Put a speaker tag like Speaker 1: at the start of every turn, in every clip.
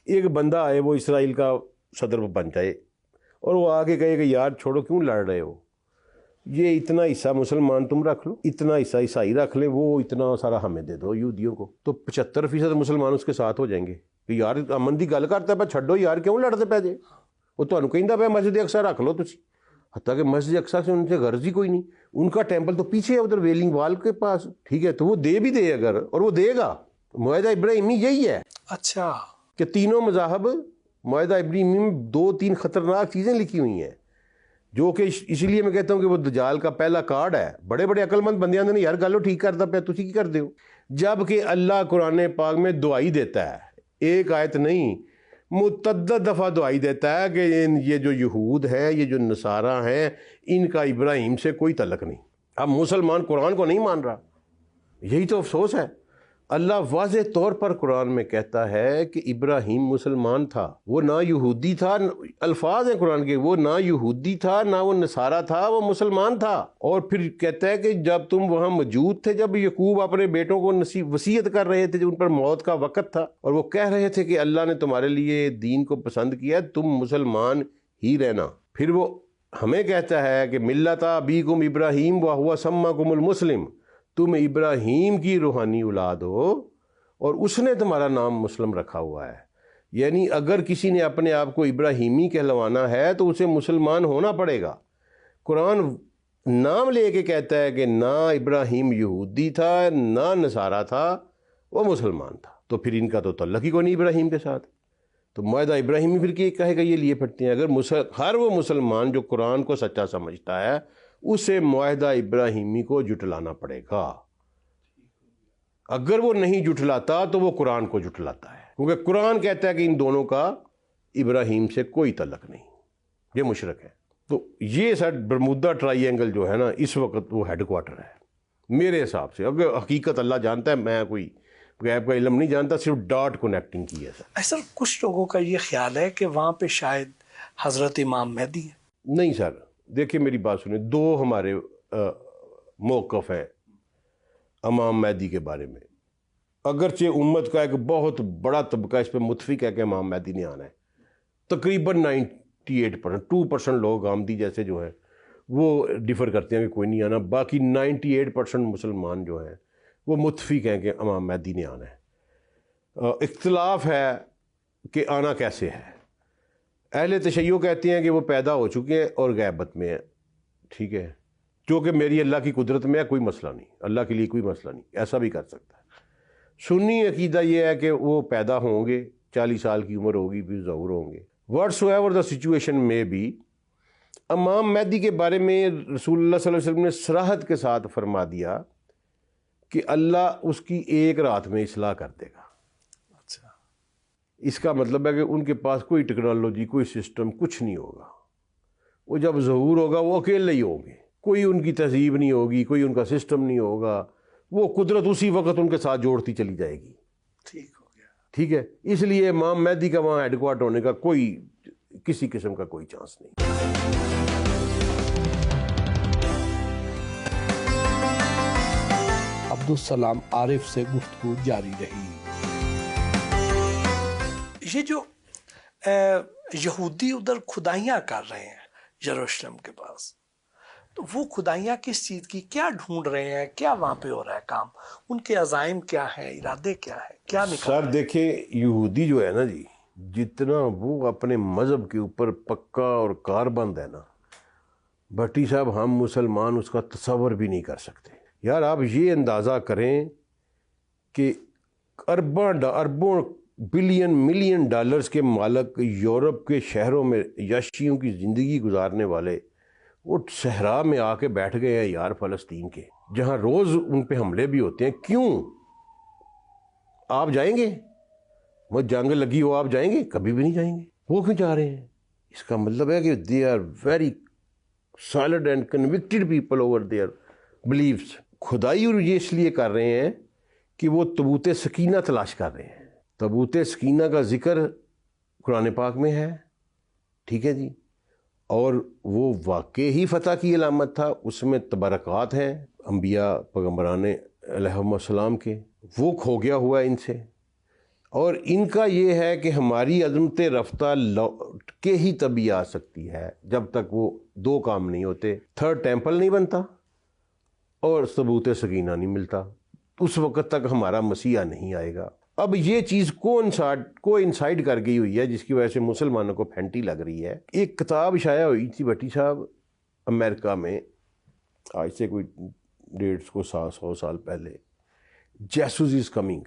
Speaker 1: ایک بندہ آئے وہ اسرائیل کا صدر بن جائے اور وہ آگے کہے کہ یار چھوڑو کیوں لڑ رہے ہو، یہ اتنا حصہ مسلمان تم رکھ لو، اتنا حصہ عیسائی رکھ لیں، وہ اتنا سارا ہمیں دے دو یہودیوں کو، تو 75% مسلمان اس کے ساتھ ہو جائیں گے کہ یار امن دی گل کرتا پہ چھڈو یار کیوں لڑتے پہ جے، وہ تمہیں کہندا پہ مسجد اقصی رکھ لو تسی، حتیٰ کہ مسجد اقصی سے ان سے غرض ہی کوئی نہیں، ان کا ٹیمپل تو پیچھے ہے ادھر ویلنگ وال کے پاس، ٹھیک ہے، تو وہ دے بھی دے اگر، اور وہ دے گا، معاہدہ ابراہیمی یہی ہے
Speaker 2: اچھا
Speaker 1: کہ تینوں مذاہب معاہدہ ابراہیمی میں 2-3 خطرناک چیزیں لکھی ہوئی ہیں، جو کہ اس لیے میں کہتا ہوں کہ وہ دجال کا پہلا کارڈ ہے، بڑے بڑے عقل مند بندیاں نے یار گالو ٹھیک کرتا پہ تسی کی کر دے ہو، جبکہ اللہ قرآن پاک میں دعائی دیتا ہے، ایک آیت نہیں متعدد دفعہ دعائی دیتا ہے کہ یہ جو یہود ہے، یہ جو نصارہ ہیں، ان کا ابراہیم سے کوئی تعلق نہیں۔ اب مسلمان قرآن کو نہیں مان رہا، یہی تو افسوس ہے۔ اللہ واضح طور پر قرآن میں کہتا ہے کہ ابراہیم مسلمان تھا، وہ نہ یہودی تھا، الفاظ ہیں قرآن کے، وہ نہ یہودی تھا نہ وہ نصارہ تھا، وہ مسلمان تھا۔ اور پھر کہتا ہے کہ جب تم وہاں موجود تھے، جب یعقوب اپنے بیٹوں کو وصیت کر رہے تھے، جب ان پر موت کا وقت تھا، اور وہ کہہ رہے تھے کہ اللہ نے تمہارے لیے دین کو پسند کیا، تم مسلمان ہی رہنا۔ پھر وہ ہمیں کہتا ہے کہ ملت ابیکم ابراہیم وہو سماکم المسلم، تم ابراہیم کی روحانی اولاد ہو اور اس نے تمہارا نام مسلم رکھا ہوا ہے، یعنی اگر کسی نے اپنے آپ کو ابراہیمی کہلوانا ہے تو اسے مسلمان ہونا پڑے گا۔ قرآن نام لے کے کہتا ہے کہ نہ ابراہیم یہودی تھا نہ نصارہ تھا، وہ مسلمان تھا، تو پھر ان کا تو تعلق ہی کوئی نہیں ابراہیم کے ساتھ، تو معاہدہ ابراہیمی پھر کہے گا یہ لیے پھٹتے ہیں۔ اگر ہر وہ مسلمان جو قرآن کو سچا سمجھتا ہے اسے معاہدہ ابراہیمی کو جھٹلانا پڑے گا، اگر وہ نہیں جھٹلاتا تو وہ قرآن کو جھٹلاتا ہے، کیونکہ قرآن کہتا ہے کہ ان دونوں کا ابراہیم سے کوئی تعلق نہیں، یہ مشرک ہے۔ تو یہ سر برمودا ٹرائی اینگل جو ہے نا اس وقت وہ ہیڈ کوارٹر ہے میرے حساب سے، اگر حقیقت اللہ جانتا ہے، میں کوئی غیب کا علم نہیں جانتا، صرف ڈاٹ کنیکٹنگ کی ہے سر۔
Speaker 2: سر کچھ لوگوں کا یہ خیال ہے کہ وہاں پہ شاید حضرت امام مہدی ہے۔
Speaker 1: نہیں سر، دیکھیں میری بات سنیں، دو ہمارے موقف ہیں امام مہدی کے بارے میں۔ اگرچہ امت کا ایک بہت بڑا طبقہ اس پہ متفق ہے کہ امام مہدی نے آنا ہے، تقریباً 98%، 2% لوگ آمدی جیسے جو ہیں وہ ڈیفر کرتے ہیں کہ کوئی نہیں آنا، باقی 98% مسلمان جو ہیں وہ متفق ہیں کہ امام مہدی نے آنا ہے۔ اختلاف ہے کہ آنا کیسے ہے۔ اہل تشیع کہتے ہیں کہ وہ پیدا ہو چکے ہیں اور غیبت میں ہیں، ٹھیک ہے، جو کہ میری اللہ کی قدرت میں ہے، کوئی مسئلہ نہیں، اللہ کے لیے کوئی مسئلہ نہیں، ایسا بھی کر سکتا ہے۔ سنی عقیدہ یہ ہے کہ وہ پیدا ہوں گے، 40 سال کی عمر ہوگی، پھر ظہور ہوں گے، واٹس ایور دا سچویشن میں بھی۔ امام مہدی کے بارے میں رسول اللہ صلی اللہ علیہ وسلم نے صراحت کے ساتھ فرما دیا کہ اللہ اس کی ایک رات میں اصلاح کر دے گا۔
Speaker 2: اچھا،
Speaker 1: اس کا مطلب ہے کہ ان کے پاس کوئی ٹیکنالوجی، کوئی سسٹم، کچھ نہیں ہوگا، وہ جب ظہور ہوگا وہ اکیلے ہی ہوں گے، کوئی ان کی تہذیب نہیں ہوگی، کوئی ان کا سسٹم نہیں ہوگا، وہ قدرت اسی وقت ان کے ساتھ جوڑتی چلی جائے گی۔
Speaker 2: ٹھیک ہو گیا،
Speaker 1: ٹھیک ہے، اس لیے امام مہدی کا وہاں ہیڈ کوارٹر ہونے کا کوئی کسی قسم کا کوئی چانس نہیں۔
Speaker 2: عبدالسلام عارف سے گفتگو جاری رہی۔ یہ جو یہودی ادھر خدائیاں کر رہے ہیں یروشلم کے پاس، تو وہ خدائیاں کس چیز کی، کیا ڈھونڈ رہے ہیں، کیا وہاں پہ ہو رہا ہے کام، ان کے عزائم کیا ہیں، ارادے کیا ہیں، کیا نکال
Speaker 1: سر دیکھیں، یہودی جو ہے نا جی، جتنا وہ اپنے مذہب کے اوپر پکا اور کاربند ہے نا، بھٹی صاحب ہم مسلمان اس کا تصور بھی نہیں کر سکتے۔ یار آپ یہ اندازہ کریں کہ اربوں بلین ملین ڈالرز کے مالک یورپ کے شہروں میں یاشیوں کی زندگی گزارنے والے وہ صحرا میں آ کے بیٹھ گئے ہیں یار، فلسطین کے، جہاں روز ان پہ حملے بھی ہوتے ہیں۔ کیوں؟ آپ جائیں گے؟ وہ جنگ لگی ہو آپ جائیں گے؟ کبھی بھی نہیں جائیں گے۔ وہ کیوں جا رہے ہیں؟ اس کا مطلب ہے کہ they are very solid and convicted people over their beliefs. خدائی اور یہ اس لیے کر رہے ہیں کہ وہ تابوت سکینہ تلاش کر رہے ہیں۔ تابوت سکینہ کا ذکر قرآن پاک میں ہے، ٹھیک ہے جی، اور وہ واقعی فتح کی علامت تھا، اس میں تبرکات ہیں انبیاء پیغمبران علیہم السلام کے، وہ کھو گیا ہوا ہے ان سے، اور ان کا یہ ہے کہ ہماری عظمت رفتہ لوٹ کے ہی تبھی آ سکتی ہے جب تک وہ دو کام نہیں ہوتے، تھرڈ ٹیمپل نہیں بنتا اور ثبوت سکینہ نہیں ملتا، اس وقت تک ہمارا مسیح نہیں آئے گا۔ اب یہ چیز کو انسائڈ کر گئی ہوئی ہے جس کی وجہ سے مسلمانوں کو پھینٹی لگ رہی ہے۔ ایک کتاب شائع ہوئی تھی بھٹی صاحب امریکہ میں، آج سے کوئی 150 سال پہلے، جیسوس از کمنگ،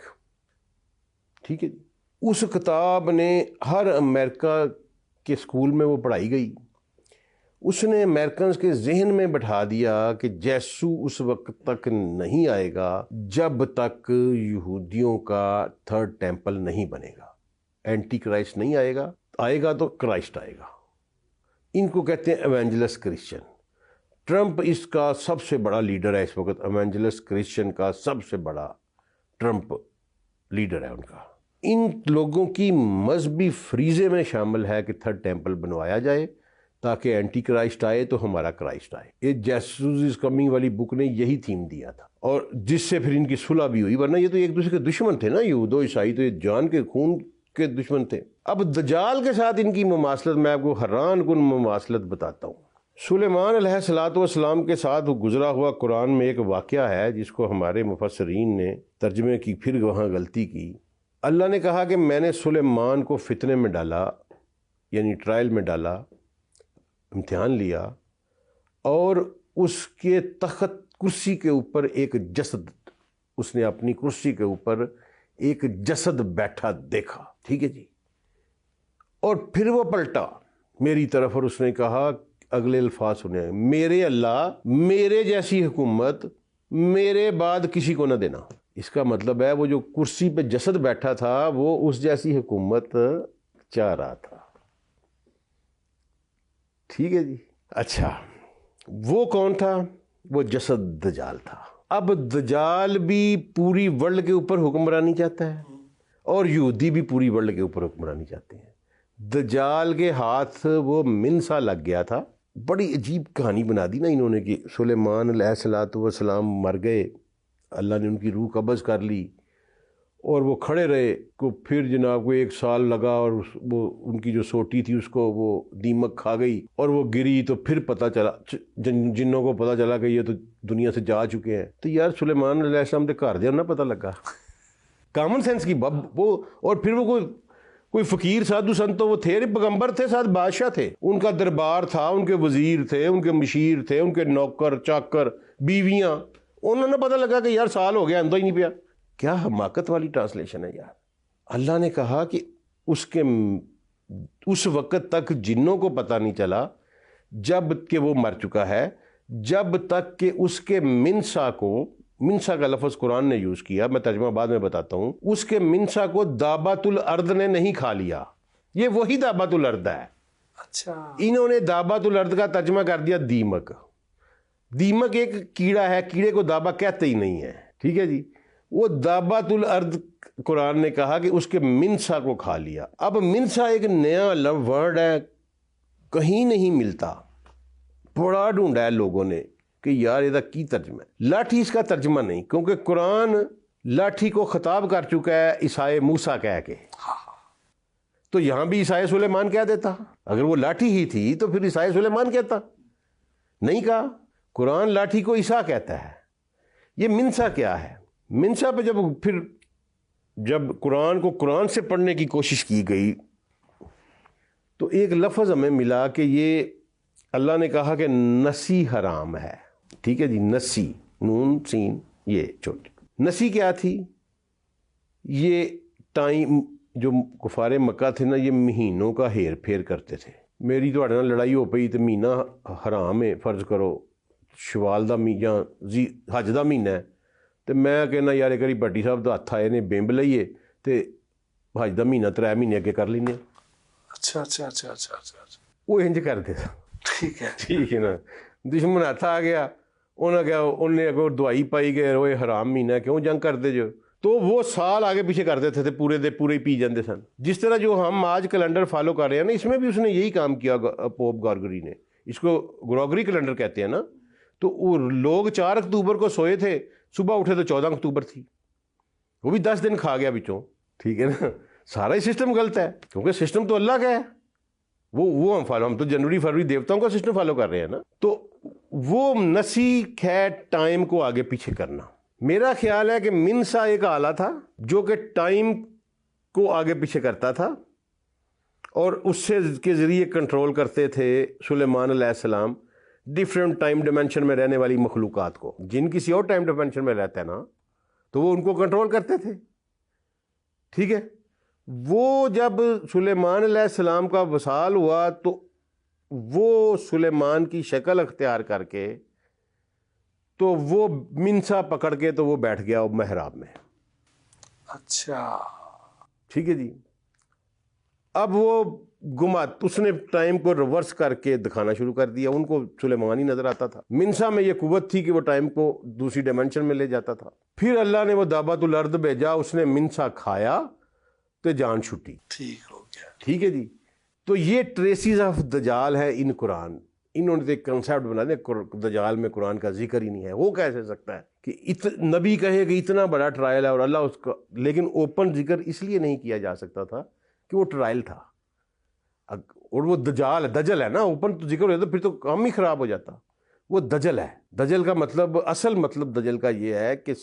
Speaker 1: ٹھیک ہے جی۔ اس کتاب نے ہر امریکہ کے اسکول میں وہ پڑھائی گئی، اس نے امریکنز کے ذہن میں بٹھا دیا کہ یسوع اس وقت تک نہیں آئے گا جب تک یہودیوں کا تھرڈ ٹیمپل نہیں بنے گا، اینٹی کرائسٹ نہیں آئے گا، آئے گا تو کرائسٹ آئے گا۔ ان کو کہتے ہیں ایونجلس کرسچن۔ ٹرمپ اس کا سب سے بڑا لیڈر ہے اس وقت، ایونجلس کرسچن کا سب سے بڑا ٹرمپ لیڈر ہے ان کا۔ ان لوگوں کی مذہبی فریضے میں شامل ہے کہ تھرڈ ٹیمپل بنوایا جائے تاکہ اینٹی کرائسٹ آئے تو ہمارا کرائسٹ آئے۔ یہ جیسوس از کمنگ والی بک نے یہی تھیم دیا تھا، اور جس سے پھر ان کی صلح بھی ہوئی، ورنہ یہ تو ایک دوسرے کے دشمن تھے نا، یہود و عیسائی تو یہ جان کے خون کے دشمن تھے۔ اب دجال کے ساتھ ان کی مماثلت میں آپ کو حیران کن مماثلت بتاتا ہوں۔ سلیمان علیہ السلام کے ساتھ گزرا ہوا قرآن میں ایک واقعہ ہے جس کو ہمارے مفسرین نے ترجمے کی، پھر وہاں غلطی کی۔ اللہ نے کہا کہ میں نے سلیمان کو فتنے میں ڈالا، یعنی ٹرائل میں ڈالا، امتحان لیا، اور اس کے تخت کرسی کے اوپر ایک جسد، اس نے اپنی کرسی کے اوپر ایک جسد بیٹھا دیکھا، ٹھیک ہے جی۔ اور پھر وہ پلٹا میری طرف اور اس نے کہا، اگلے الفاظ سنے، میرے اللہ میرے جیسی حکومت میرے بعد کسی کو نہ دینا۔ اس کا مطلب ہے وہ جو کرسی پہ جسد بیٹھا تھا وہ اس جیسی حکومت چاہ رہا تھا، ٹھیک ہے جی۔ اچھا، وہ کون تھا؟ وہ جسد دجال تھا۔ اب دجال بھی پوری ورلڈ کے اوپر حکمرانی چاہتا ہے اور یہودی بھی پوری ورلڈ کے اوپر حکمرانی چاہتے ہیں۔ دجال کے ہاتھ وہ منسا لگ گیا تھا۔ بڑی عجیب کہانی بنا دی نا انہوں نے کہ سلیمان علیہ السلام مر گئے، اللہ نے ان کی روح قبض کر لی اور وہ کھڑے رہے، کو پھر جناب کو 1 سال لگا اور وہ ان کی جو سوٹی تھی اس کو وہ دیمک کھا گئی اور وہ گری، تو پھر پتہ چلا جنوں کو پتہ چلا کہ یہ تو دنیا سے جا چکے ہیں۔ تو یار سلیمان علیہ السلام کے گھر جانا پتہ لگا، کامن سینس کی وہ، اور پھر وہ کوئی فقیر سادھو سنت تو وہ تھے، پیغمبر تھے، ساتھ بادشاہ تھے، ان کا دربار تھا، ان کے وزیر تھے، ان کے مشیر تھے، ان کے نوکر چاکر بیویاں، انہوں نے پتہ لگا کہ یار سال ہو گیا اندر ہی نہیں پیا۔ کیا حماقت والی ٹرانسلیشن ہے یار۔ اللہ نے کہا کہ اس وقت تک جنوں کو پتہ نہیں چلا جب کہ وہ مر چکا ہے، جب تک کہ اس کے منسا کو، منسا کا لفظ قرآن نے یوز کیا، میں ترجمہ بعد میں بتاتا ہوں، اس کے منسا کو دابت الارض نے نہیں کھا لیا۔ یہ وہی دابت الارض ہے۔
Speaker 2: اچھا، انہوں
Speaker 1: نے دابت الارض کا ترجمہ کر دیا دیمک۔ دیمک ایک کیڑا ہے، کیڑے کو دابا کہتے ہی نہیں ہے، ٹھیک ہے جی۔ وہ دابت الارض قرآن نے کہا کہ اس کے منسا کو کھا لیا۔ اب منسا ایک نیا ورڈ ہے، کہیں نہیں ملتا، بڑا ڈھونڈا ہے لوگوں نے کہ یار یہ کی ترجمہ ہے۔ لاٹھی اس کا ترجمہ نہیں، کیونکہ قرآن لاٹھی کو خطاب کر چکا ہے عیسائے موسیٰ کہہ کے، تو یہاں بھی عیسائے سلیمان کہہ دیتا۔ اگر وہ لاٹھی ہی تھی تو پھر عیسائے سلیمان کہتا، نہیں کہا۔ قرآن لاٹھی کو عیسیٰ کہتا ہے۔ یہ منسا کیا ہے؟ منسا پہ جب قرآن کو قرآن سے پڑھنے کی کوشش کی گئی تو ایک لفظ ہمیں ملا کہ یہ اللہ نے کہا کہ نسی حرام ہے، ٹھیک ہے جی۔ نسی، نون سین یہ چھوٹی، نسی کیا تھی؟ یہ ٹائم جو کفار مکہ تھے نا، یہ مہینوں کا ہیر پھیر کرتے تھے۔ میری تو نال لڑائی ہو پئی تو مہینہ حرام ہے، فرض کرو شوال دا مہینہ، حج دا مہینہ ہے، تو میں کہنا یار ایک باری بھٹی صاحب تو ہاتھ آئے نے بمب لئیے تو حج دا مہینہ 3 مہینے اگے کر لینے۔
Speaker 2: اچھا،
Speaker 1: وہ انج کرتے تھا،
Speaker 2: ٹھیک ہے،
Speaker 1: ٹھیک ہے نا۔ دشمن ہاتھ آ گیا، انہوں نے اگر دعائی پائی گئے وہ حرام مہینہ کیوں جنگ کرتے جو، تو وہ سال آگے پیچھے کر دیتے تھے، پورے دے پورے پی جاندے سن۔ جس طرح جو ہم آج کیلنڈر فالو کر رہے ہیں نا، اس میں بھی اس نے یہی کام کیا، پوپ گارگری نے، اس کو گروگری کیلنڈر کہتے ہیں نا۔ تو وہ لوگ 4 اکتوبر کو سوئے تھے، صبح اٹھے تو 14 اکتوبر تھی، وہ بھی 10 دن کھا گیا بچوں۔ ٹھیک ہے نا, سارا ہی سسٹم غلط ہے, کیونکہ سسٹم تو اللہ کا ہے, وہ ہم تو جنوری فروری دیوتاؤں کا سسٹم فالو کر رہے ہیں نا. تو وہ نسیخ ہے ٹائم کو آگے پیچھے کرنا. میرا خیال ہے کہ منسا ایک آلہ تھا جو کہ ٹائم کو آگے پیچھے کرتا تھا, اور اس سے کے ذریعے کنٹرول کرتے تھے سلیمان علیہ السلام ڈیفرنٹ ٹائم ڈیمنشن میں رہنے والی مخلوقات کو. جن کسی اور ٹائم ڈیمنشن میں رہتا ہے نا, تو وہ ان کو کنٹرول کرتے تھے. ٹھیک ہے, وہ جب سلیمان علیہ السلام کا وصال ہوا تو وہ سلیمان کی شکل اختیار کر کے تو وہ منسا پکڑ کے تو وہ بیٹھ گیا محراب میں.
Speaker 2: اچھا,
Speaker 1: ٹھیک ہے جی. اب وہ اس نے ٹائم کو ریورس کر کے دکھانا شروع کر دیا. ان کو سلیمان ہی نظر آتا تھا. منسا میں یہ قوت تھی کہ وہ ٹائم کو دوسری ڈائمنشن میں لے جاتا تھا. پھر اللہ نے وہ دابت الارض بھیجا, اس نے منسا کھایا تو جان چھٹی.
Speaker 2: ٹھیک ہو گیا.
Speaker 1: ٹھیک ہے جی. تو یہ ٹریسز آف دجال ہے ان قرآن. انہوں نے ایک کنسیپٹ بنا دیا دجال میں قرآن کا ذکر ہی نہیں ہے. وہ کیسے سکتا ہے کہ نبی کہے کہ اتنا بڑا ٹرائل ہے اور اللہ اس کا, لیکن اوپن ذکر اس لیے نہیں کیا جا سکتا تھا کہ وہ ٹرائل تھا, اور وہ دجل ہے نا. اوپن تو ذکر ہو جاتا پھر تو کام ہی خراب ہو جاتا. وہ دجل ہے. دجل کا مطلب, اصل مطلب دجل کا یہ ہے کہ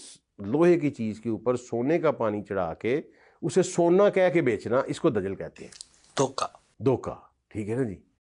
Speaker 1: لوہے کی چیز کے اوپر سونے کا پانی چڑھا کے اسے سونا کہہ کے بیچنا, اس کو دجل کہتے ہیں.
Speaker 2: دھوکہ.
Speaker 1: دھوکہ. ٹھیک ہے نا جی.